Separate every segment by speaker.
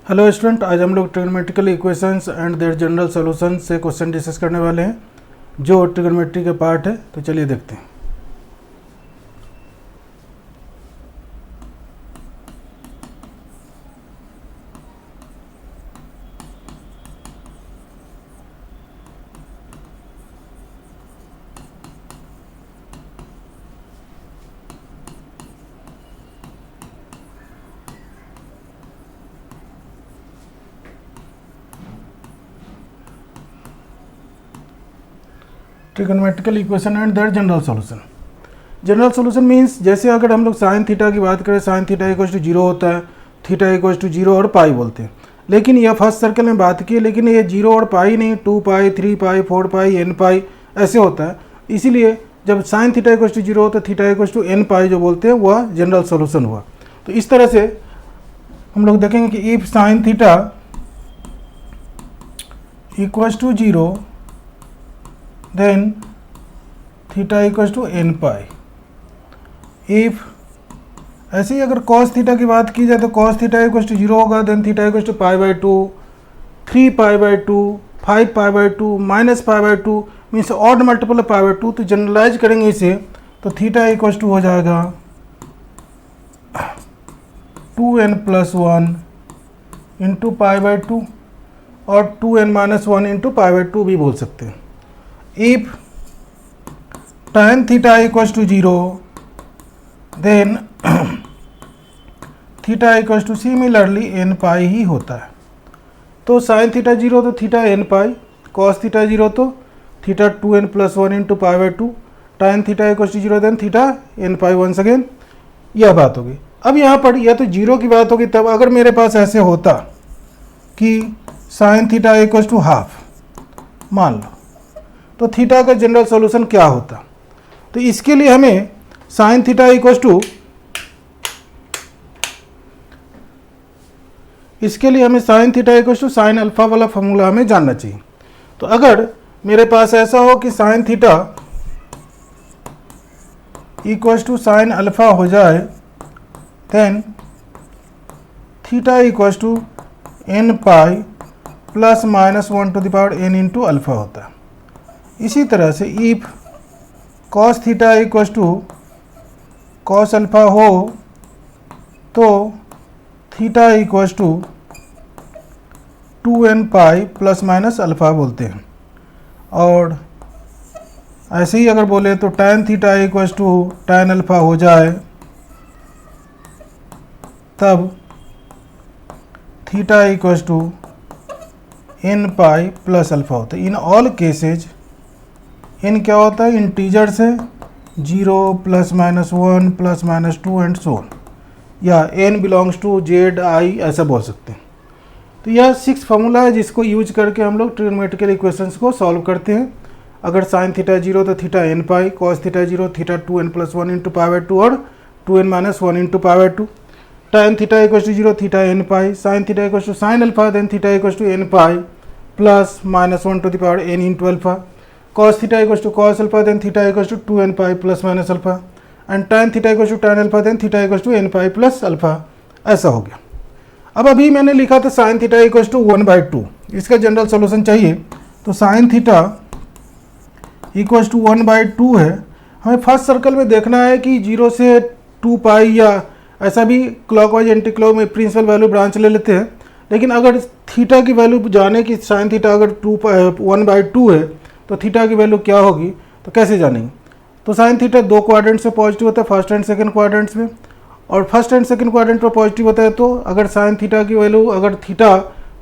Speaker 1: Hello student, आज हम लोग trigonometrical equations and their general solution से क्वेश्चन डिस्कस करने वाले हैं जो ट्रिग्नोमेट्री के पार्ट है। तो चलिए देखते हैं। Trigonometrical equation and their general solution. General solution means जैसे अगर हम लोग साइन थीटा की बात करें, साइन थीटा इक्वल्स टू 0 होता है, थीटा इक्वल्स टू 0 और पाई बोलते हैं। लेकिन यह फर्स्ट सर्कल में बात की है, लेकिन ये 0 और पाई नहीं, 2 पाई, 3 पाई, 4 पाई, n पाई ऐसे होता है। इसीलिए जब साइन थीटा इक्वल्स टू 0 हो तो थीटा इक्वल्स टू n पाई जो बोलते हैं वह जनरल सॉल्यूशन हुआ। तो इस तरह से हम लोग देखेंगे कि if sine theta equals to 0 then theta equals to n pi। if ऐसे ही अगर cos थीटा की बात की जाए तो cos थीटा इक्वल्स टू 0 होगा, then theta equals to pi by 2, 3 pi by 2, 5 pi by 2, minus pi by 2 means odd multiple of pi by 2। तो जनरलाइज करेंगे इसे तो थीटा इक्वल्स टू हो जाएगा 2n plus 1 into pi by 2 और 2n minus 1 into pi by 2 भी बोल सकते हैं। if tan theta equals to 0 then theta equals to similarly n pi ही होता है। तो sin थीटा 0 तो theta n pi, cos theta 0 तो theta 2n plus 1 into pi by 2, tan theta equals to 0 then theta n pi once again. यह बात होगी। अब यहाँ पर या तो 0 की बात होगी, तब अगर मेरे पास ऐसे होता कि sin theta equals to half मान लो, तो थीटा का जनरल सॉल्यूशन क्या होता। तो इसके लिए हमें sine theta equals to sine theta equals to sine alpha वाला फॉर्मूला हमें जानना चाहिए। तो अगर मेरे पास ऐसा हो कि sine theta equals to sine alpha हो जाए, then theta equals to n pi plus minus 1 to the power n into alpha होता है। इसी तरह से if cos theta equals to cos alpha हो तो theta equals to 2n pi plus minus alpha बोलते हैं। और ऐसे ही अगर बोले तो tan theta equals to tan alpha हो जाए, तब theta equals to n pi plus alpha होता है। इन ऑल केसेज n क्या होता है, इंटीजर से 0 plus minus 1 plus minus 2 and so on, या n belongs to z i ऐसा बोल सकते हैं। तो यह 6 फार्मूला है जिसको यूज करके हम लोग ट्रिग्नोमेट्रिकल इक्वेशंस को सॉल्व करते हैं। अगर साइन थीटा 0 तो theta n pi, cos theta 0 theta 2n plus 1 into pi by 2 और 2n minus 1 into pi by 2, tan theta equals to 0 theta n pi, sine theta equals to sine alpha then theta equals to n pi plus minus 1 to the power n into alpha, cos theta equals to cos alpha then theta equals to 2n pi plus minus alpha and tan theta equals to tan alpha then theta equals to n pi plus alpha. ऐसा हो गया। अब अभी मैंने लिखा था sin theta equals to 1/2, इसका general solution चाहिए। तो sin थीटा इक्वल्स टू 1/2 है। हमें फर्स्ट सर्कल में देखना है कि 0 से 2 पाई या ऐसा भी क्लॉकवाइज एंटी क्लॉक में प्रिंसिपल वैल्यू ब्रांच ले लेते हैं। लेकिन अगर थीटा की वैल्यू जाने की sin थीटा अगर 1/2 है तो थीटा की वैल्यू क्या होगी, तो कैसे जानेंगे। तो साइन थीटा 2 क्वाड्रेंट्स में पॉजिटिव होता है, फर्स्ट एंड सेकंड क्वाड्रेंट्स में, और फर्स्ट एंड सेकंड क्वाड्रेंट में पॉजिटिव होता है। तो अगर साइन थीटा की वैल्यू अगर थीटा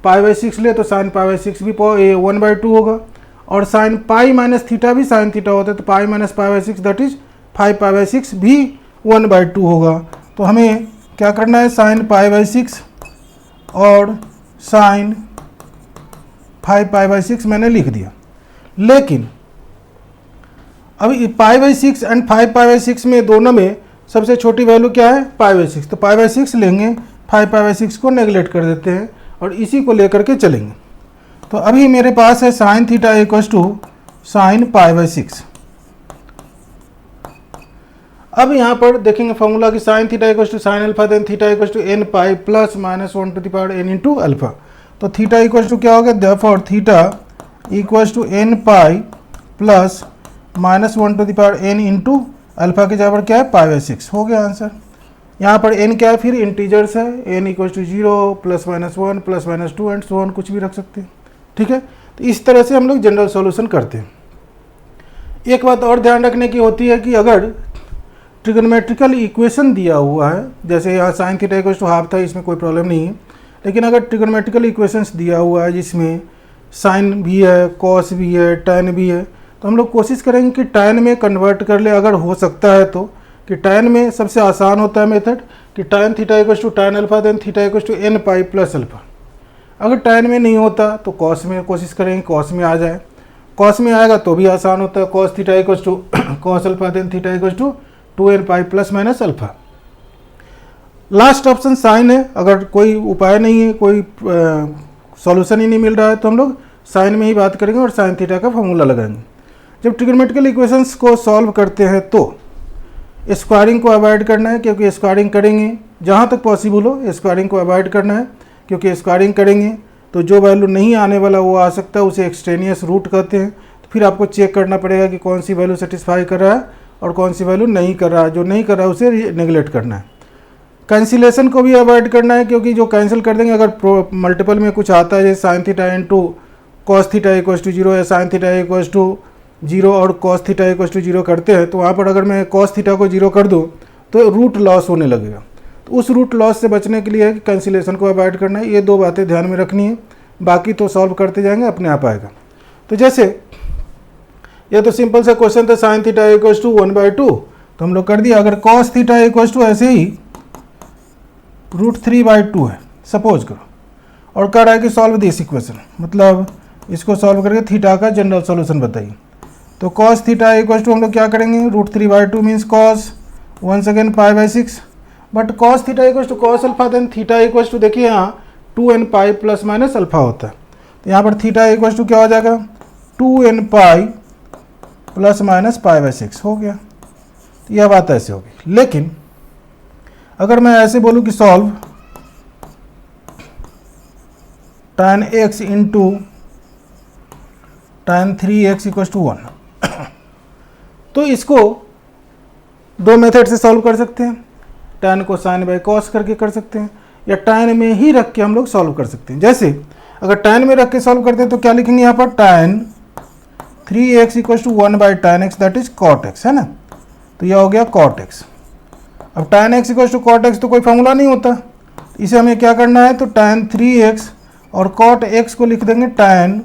Speaker 1: पाई बाई 6 ले तो साइन पाई बाई 6 भी 1/2 होगा, और साइन पाई माइनस थीटा भी साइन थीटा होता है, तो pi minus pi by 6 that is 5 pi by 6 भी 1/2 होगा। तो हमें क्या करना है, साइन पाई बाई 6 और साइन 5 पाई बाई 6 मैंने लिख दिया। लेकिन अभी पाई बाई 6 एंड 5 पाई बाई 6 में दोनों में सबसे छोटी वैल्यू क्या है, पाई बाई 6। तो पाई बाई 6 लेंगे, 5 पाई बाई 6 को नेगलेक्ट कर देते हैं और इसी को लेकर के चलेंगे। तो अभी मेरे पास है sine theta equals to sine pi by 6। अब यहाँ पर देखेंगे फॉर्मूला कि sine theta equals to sine alpha then theta equals to n pi plus minus 1 to the power n into alpha. तो थीटा इक्वल्स टू क्या हो गया, therefore theta equals to n pi plus minus 1 to the power n into alpha के जगह पर क्या है π/6 हो गया आंसर। यहाँ पर n क्या है, फिर इंटीजर्स है, n equals to 0 plus minus 1 plus minus 2 and so on, कुछ भी रख सकते हैं। ठीक है, तो इस तरह से हम लोग जनरल सॉल्यूशन करते हैं। एक बात और ध्यान रखने की होती है कि अगर ट्रिग्नोमेट्रिकल इक्वेशन दिया हुआ है, जैसे यहाँ sine theta equals to half था, इसमें कोई प्रॉब्लम नहीं है, लेकिन अगर ट्रिग्नोमेट्रिकल इक्वेशंस दिया हुआ है जिसमें साइन भी है, कॉस भी है, टैन भी है, तो हम लोग कोशिश करेंगे कि टैन में कन्वर्ट कर ले, अगर हो सकता है तो। कि टैन में सबसे आसान होता है मेथड कि tan theta equals to tan alpha then theta equals to n pi plus alpha. अगर टैन में नहीं होता तो कॉस में कोशिश करेंगे, कॉस में आ जाए, कॉस में आएगा तो भी आसान होता है, cos theta equals to cos alpha then theta equals to 2n pi plus minus alpha. Last option sine है, अगर कोई उपाय नहीं है, कोई सॉल्यूशन ही नहीं मिल रहा है, तो हम लोग साइन में ही बात करेंगे और साइन थीटा का फॉर्मूला लगाएंगे। जब ट्रिग्नोमेट्रिकल इक्वेशंस को सॉल्व करते हैं तो स्क्वायरिंग को अवॉइड करना है, क्योंकि स्क्वायरिंग करेंगे जहाँ तक पॉसिबल हो स्क्वायरिंग को अवॉइड करना है, क्योंकि स्क्वायरिंग करेंगे तो जो वैल्यू नहीं आने वाला वो आ सकता है, उसे एक्सट्रेनियस रूट कहते हैं। तो फिर आपको चेक करना पड़ेगा कि कौन सी वैल्यू सेटिस्फाई कर रहा है और कौन सी वैल्यू नहीं कर रहा है। जो नहीं कर रहा है उसे नेगलेक्ट करना है। कैंसिलेशन को भी अवॉइड करना है, क्योंकि जो कैंसिल कर देंगे, अगर मल्टीपल में कुछ आता है जैसे sine theta into cos theta equals to 0 या साइन थीटा इक्वल्स टू 0 और कॉस थीटा इक्वल्स टू 0 करते हैं, तो वहाँ पर अगर मैं कॉस थीटा को 0 कर दूँ तो रूट लॉस होने लगेगा। तो उस रूट लॉस से बचने के लिए कैंसिलेशन को अवॉइड करना है। ये दो बातें ध्यान में रखनी है, बाकी तो सॉल्व करते जाएंगे, अपने आप आएगा। तो जैसे ये तो सिंपल सा क्वेश्चन था, साइन थीटा इक्वल्स टू 1/2, तो हम लोग कर दिया। अगर कॉस थीटा इक्वल्स टू ऐसे ही √3/2 है सपोज करो, और कह रहा है कि सॉल्व दिस इक्वेशन, मतलब इसको सॉल्व करके थीटा का जनरल सॉल्यूशन बताइए। तो कॉस थीटा इक्वल्स टू हम लोग क्या करेंगे, √3/2 means cos, once again π/6, but cos theta equals to cos alpha then theta equals to, देखिए यहाँ 2n pi plus minus alpha होता है, तो यहाँ पर थीटा इक्वल्स टू क्या हो जाएगा, 2n पाई प्लस माइनस π/6 हो गया। तो यह बात ऐसे होगी। लेकिन अगर मैं ऐसे बोलूँ कि solve tan x into tan 3x equals to 1, तो इसको दो मेथड से सॉल्व कर सकते हैं। tan को sin बाई cos करके कर सकते हैं, या tan में ही रख के हम लोग सॉल्व कर सकते हैं। जैसे अगर tan में रख के सॉल्व करते हैं तो क्या लिखेंगे यहाँ पर, tan 3x equals to 1/tan x that is cot x, है ना। तो यह हो गया cot x। अब tan x equals to cot x तो कोई फॉर्मूला नहीं होता, इसे हमें क्या करना है, तो tan 3x और cot x को लिख देंगे tan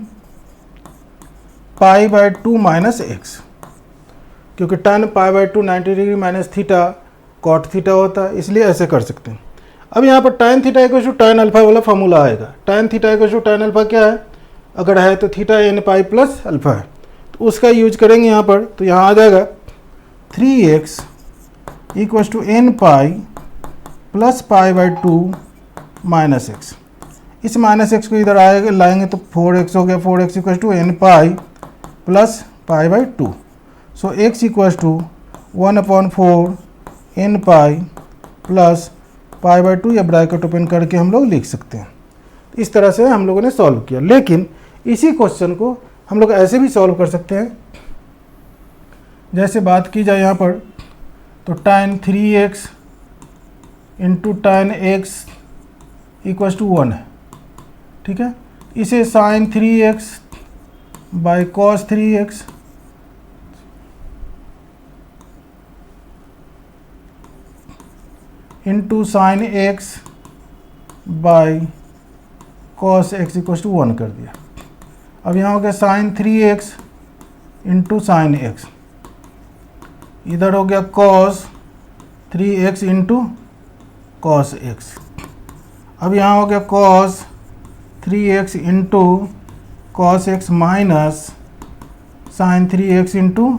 Speaker 1: π/2 माइनस x, क्योंकि tan π/2 90 degree minus theta cot theta होता है, इसलिए ऐसे कर सकते हैं। अब यहाँ पर tan theta equals to tan alpha वाला फॉर्मूला आएगा। tan theta equals to tan alpha क्या है, अगर है तो theta n pi plus alpha है, तो उसका यूज करेंगे यहाँ पर। तो यहाँ आ जाएगा 3x equals to n pi plus π/2 minus x। इस माइनस x को इधर आएगा लाएंगे तो 4x हो गया, 4x equals to n pi plus π/2। So x equals to 1/4 n pi plus π/2, या ब्रैकेट ओपन करके हम लोग लिख सकते हैं। इस तरह से हम लोगों ने सॉल्व किया। लेकिन इसी क्वेश्चन को हम लोग ऐसे भी सॉल्व कर सकते हैं, जैसे बात की जाए यहाँ पर, तो tan 3x into tan x equals to 1 है, ठीक है। इसे sin 3x by cos 3x into sine x by cos x equals to 1 कर दिया। अब यहाँ हो गया sign 3x into sine x, इधर हो गया cos 3x into cos x। अब यहाँ हो गया cos 3x into cos x minus sine 3x into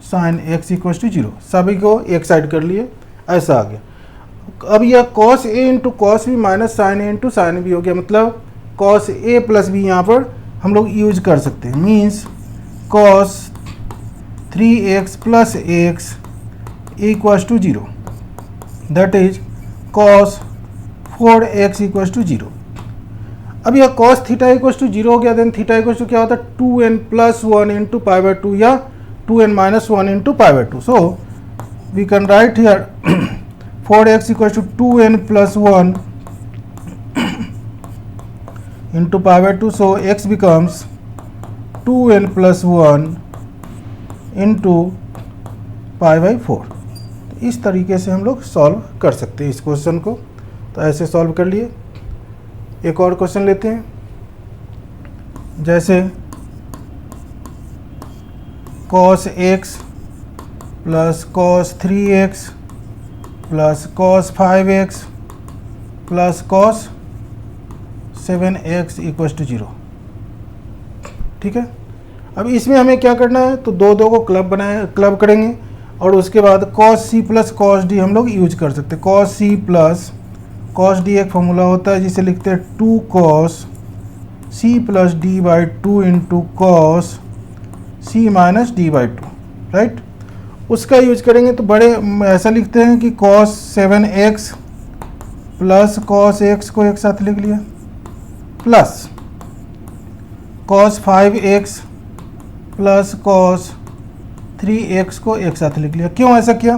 Speaker 1: sine x equals to 0। सभी को एक साइड कर लिए, ऐसा आ गया। अब यह cos a into cos b minus sine a into sine b हो गया, मतलब cos a प्लस भी यहाँ पर हम लोग यूज कर सकते हैं। Means cos 3x plus x equals to 0, that is cos 4x equals to 0। अब यह कॉस थीटा इक्वल्स टू 0 हो गया, देन थीटा इक्वल्स टू क्या होता है 2n plus 1 into pi by 2 या 2n minus 1 into pi by 2। So we can write here 4x equals to 2n plus 1 into pi by 2, so x becomes 2n plus 1 into pi by 4। तो इस तरीके से हम लोग solve कर सकते हैं इस क्वेश्चन को। तो ऐसे सॉल्व कर लिए। एक और क्वेश्चन लेते हैं, जैसे cos x plus cos 3x plus cos 5x plus cos 7x equals to 0। ठीक है, अब इसमें हमें क्या करना है, तो दो को क्लब करेंगे और उसके बाद cos c plus cos d हम लोग यूज कर सकते हैं। cos c plus cos d एक फॉर्मूला होता है जिसे लिखते हैं 2 cos c plus d by 2 into cos c minus d by 2, right. उसका यूज करेंगे तो बड़े ऐसा लिखते हैं कि cos 7x plus cos x को एक साथ लिख लिया, plus cos 5x plus cos 3x को एक साथ लिख लिया। क्यों ऐसा किया,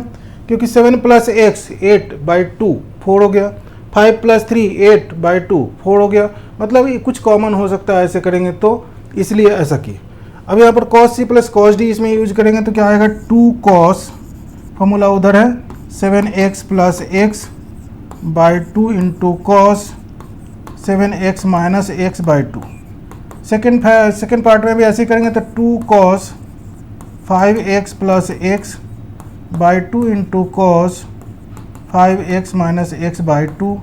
Speaker 1: क्योंकि 7 प्लस x 8 बाई 2 4 हो गया, 5 प्लस 3 8 बाई 2 4 हो गया, मतलब ये कुछ कॉमन हो सकता है ऐसे करेंगे तो इसलिए ऐसा किया। अब यहाँ पर cos c plus cos d इसमें यूज करेंगे तो क्या आएगा 2 cos, फॉर्मूला उधर है 7x plus x by 2 into cos 7x minus x by 2। Second part में भी ऐसे ही करेंगे तो 2 cos 5x plus x by 2 into cos 5x minus x by 2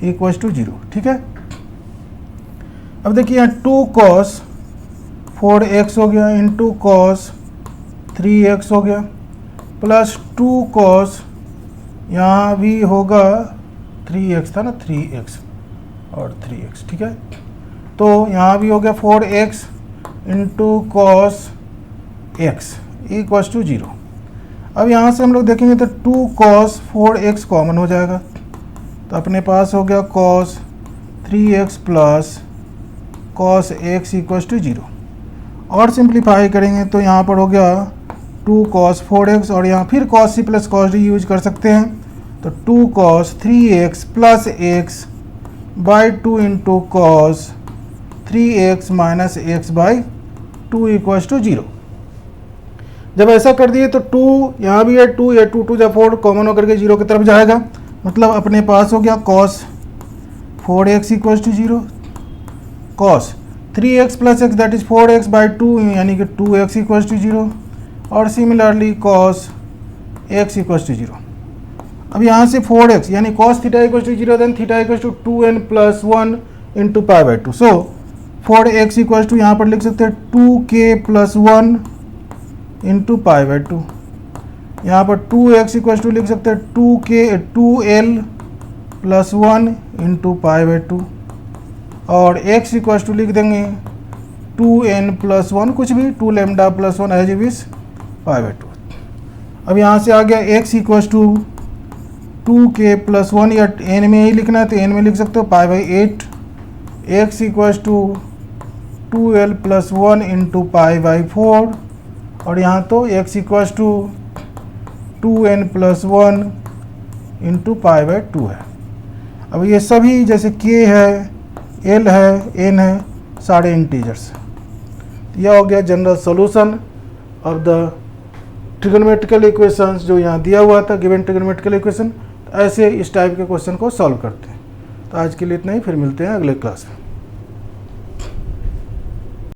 Speaker 1: equals to 0। ठीक है, अब देखिए यहाँ 2 cos 4x हो गया इंटू cos 3x हो गया, प्लस 2 cos यहाँ भी होगा 3x था ना, 3x और 3x। ठीक है, तो यहाँ भी हो गया 4x into cos x equals to 0। अब यहाँ से हम लोग देखेंगे तो 2 cos 4x कॉमन हो जाएगा, तो अपने पास हो गया cos 3x plus cos x equals to 0। और सिंप्लीफाई करेंगे तो यहाँ पर हो गया 2 cos 4x और यहाँ फिर cos c plus cos d use कर सकते हैं, तो 2 cos 3x plus x by 2 into cos 3x minus x by 2 equals to 0। जब ऐसा कर दिए तो 2 यहाँ भी है, 2 या 2 जब 4 कॉमन होकर के 0 की तरफ जाएगा, मतलब अपने पास हो गया cos 4x equals to 0, cos 3x plus x that is 4x by 2 यानी कि 2x इक्वल्स टू 0, और similarly cos x equals to 0। अब यहाँ से 4x यानी cos theta equals to 0, then theta equals to 2n plus 1 into pi by 2। So 4x equals to यहाँ पर लिख सकते हैं 2k plus 1 into pi by 2। यहाँ पर 2x इक्वल्स टू लिख सकते हैं 2l plus 1 into pi by 2, और x इक्वल्स टू लिख देंगे 2n प्लस 1 कुछ भी, 2 lambda plus 1 as is pi by 2। अब यहाँ से आ गया x equals to 2k plus 1, या n में ही लिखना है तो n में लिख सकते हो pi by 8, x equals to 2l plus 1 into pi by 4, और यहाँ तो x equals to 2n plus 1 into pi by 2 है। अब ये सभी जैसे k है, l है, n है, सारे इंटीजर्स। यह हो गया general solution of the trigonometrical equations जो यहाँ दिया हुआ था, गिवन ट्रिग्नोमेट्रिकल इक्वेशन। ऐसे इस टाइप के क्वेश्चन को सॉल्व करते हैं। तो आज के लिए इतना ही, फिर मिलते हैं अगले क्लास में।